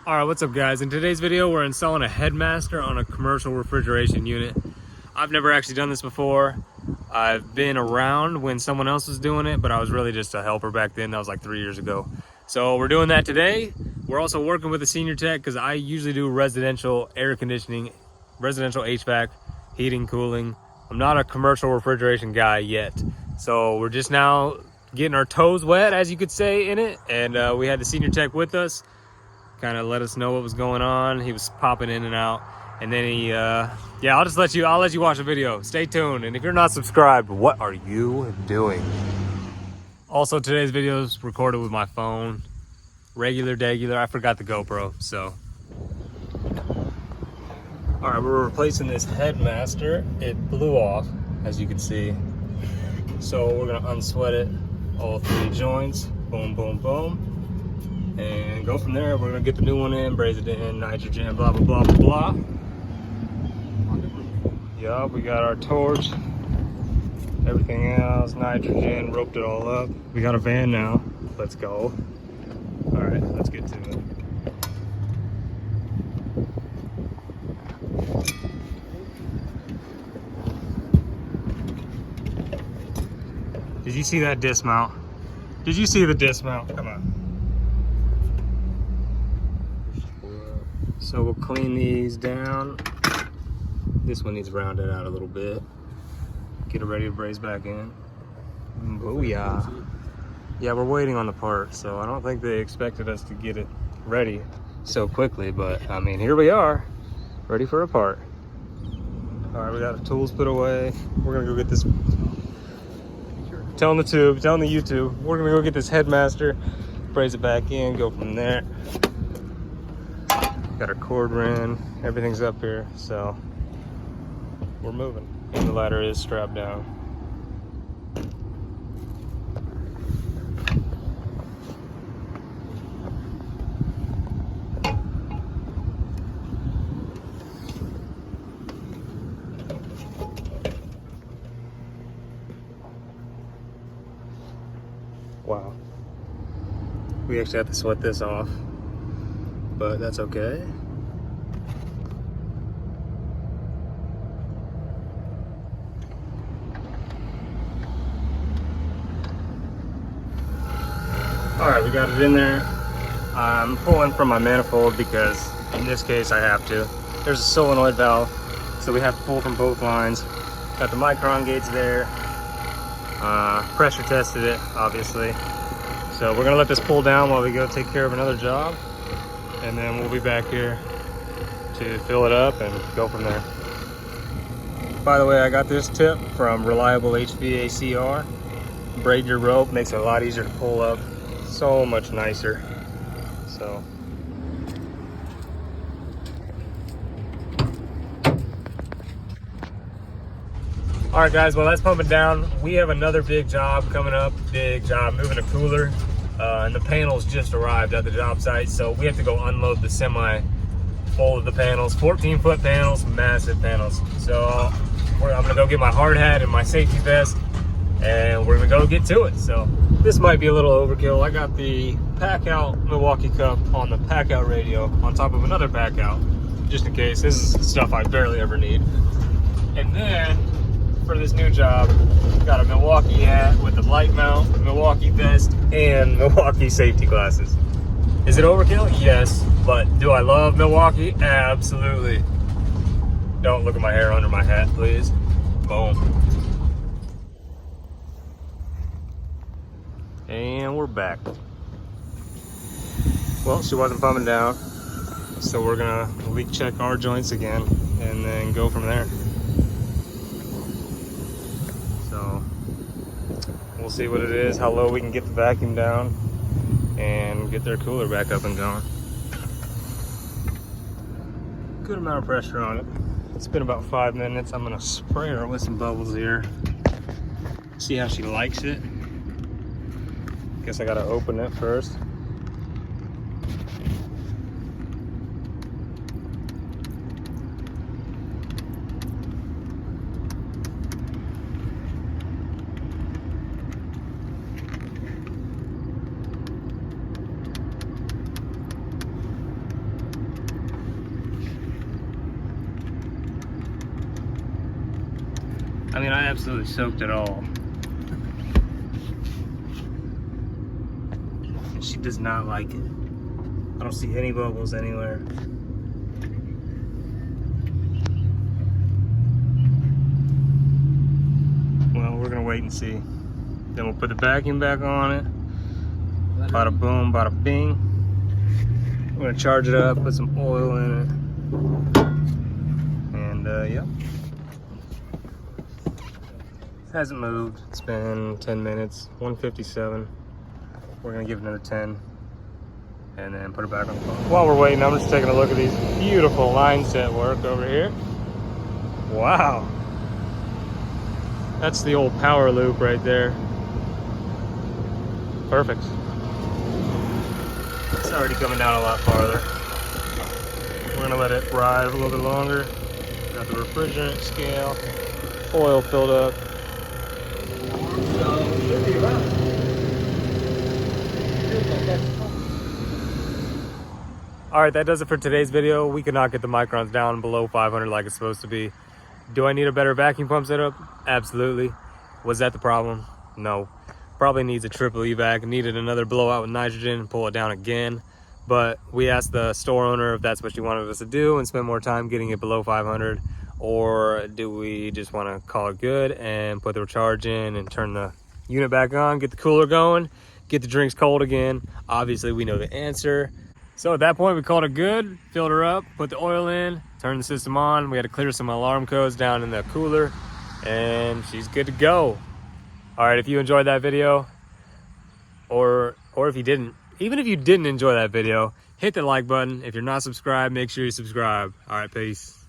Alright, what's up guys? In today's video we're installing a Headmaster on a commercial refrigeration unit. I've never actually done this before. I've been around when someone else was doing it, but I was really just a helper back then. That was like 3 years ago. So we're doing that today. We're also working with a senior tech because I usually do residential air conditioning, residential HVAC, heating, cooling. I'm not a commercial refrigeration guy yet. So we're just now getting our toes wet, as you could say, in it. And we had the senior tech with us. Kind of let us know what was going on. He was popping in and out, and then he I'll let you watch the video. Stay tuned, and if you're not subscribed, what are you doing? Also, today's video is recorded with my phone, regular. I forgot the GoPro, so all right, we're replacing this Headmaster. It blew off, as you can see, so we're gonna unsweat it, all 3 joints, boom boom boom, and go from there. We're gonna get the new one in, braze it in, nitrogen, blah blah blah blah blah. Yup, we got our torch, everything else, nitrogen, roped it all up. We got a van now. Let's go. All right, let's get to it. Did you see that dismount? Did you see the dismount? Come on. So we'll clean these down. This one needs rounded out a little bit. Get it ready to braze back in. Booyah. Yeah, we're waiting on the part, so I don't think they expected us to get it ready so quickly, but I mean, here we are, ready for a part. All right, we got the tools put away. We're gonna go get this, telling the YouTube, we're gonna go get this Headmaster, braze it back in, go from there. Got our cord ran, everything's up here, so we're moving. And the ladder is strapped down. Wow. We actually have to sweat this off, but that's okay. All right, we got it in there. I'm pulling from my manifold because in this case I have to. There's a solenoid valve, so we have to pull from both lines. Got the micron gauge there. Pressure tested it, obviously. So we're gonna let this pull down while we go take care of another job, and then we'll be back here to fill it up and go from there. By the way, I got this tip from Reliable HVAC-R. Braid your rope, makes it a lot easier to pull up. So much nicer. So all right guys, well that's pumping down. We have another big job coming up, moving a cooler, and the panels just arrived at the job site, so we have to go unload the semi full of the panels. 14-foot panels, massive panels. So I'm gonna go get my hard hat and my safety vest, and we're gonna go get to it. So this might be a little overkill. I got the pack out Milwaukee cup on the pack out radio on top of another pack out, just in case. This is stuff I barely ever need. And then for this new job, got a Milwaukee hat with the light mount, Milwaukee vest, and Milwaukee safety glasses. Is it overkill? Yes. But do I love Milwaukee? Absolutely. Don't look at my hair under my hat, please. Boom. And we're back. Well, she wasn't pumping down, so we're gonna leak check our joints again and then go from there. So we'll see what it is, how low we can get the vacuum down and get their cooler back up and going. Good amount of pressure on it. It's been about 5 minutes. I'm gonna spray her with some bubbles here. See how she likes it. Guess I gotta open it first. I mean, I absolutely soaked it all. And she does not like it. I don't see any bubbles anywhere. Well, we're gonna wait and see. Then we'll put the vacuum back on it. Bada boom, bada bing. We're gonna charge it up, put some oil in it. And yep. Hasn't moved. It's been 10 minutes, 157. We're gonna give it another 10 and then put it back on the phone. While we're waiting, I'm just taking a look at these beautiful line set work over here. Wow. That's the old power loop right there. Perfect. It's already coming down a lot farther. We're gonna let it ride a little bit longer. Got the refrigerant scale, oil filled up. All right, that does it for today's video. We could not get the microns down below 500 like it's supposed to be. Do I need a better vacuum pump setup? Absolutely. Was that the problem? No. Probably needs a triple evac. Needed another blowout with nitrogen and pull it down again. But we asked the store owner if that's what she wanted us to do and spend more time getting it below 500, or do we just want to call it good and put the charge in and turn the unit back on, get the cooler going, get the drinks cold again? Obviously we know the answer. So at that point we called it good, filled her up, put the oil in, turned the system on. We had to clear some alarm codes down in the cooler and she's good to go. All right, if you enjoyed that video, or if you didn't, even if you didn't enjoy that video, hit the like button. If you're not subscribed, make sure you subscribe. All right, peace.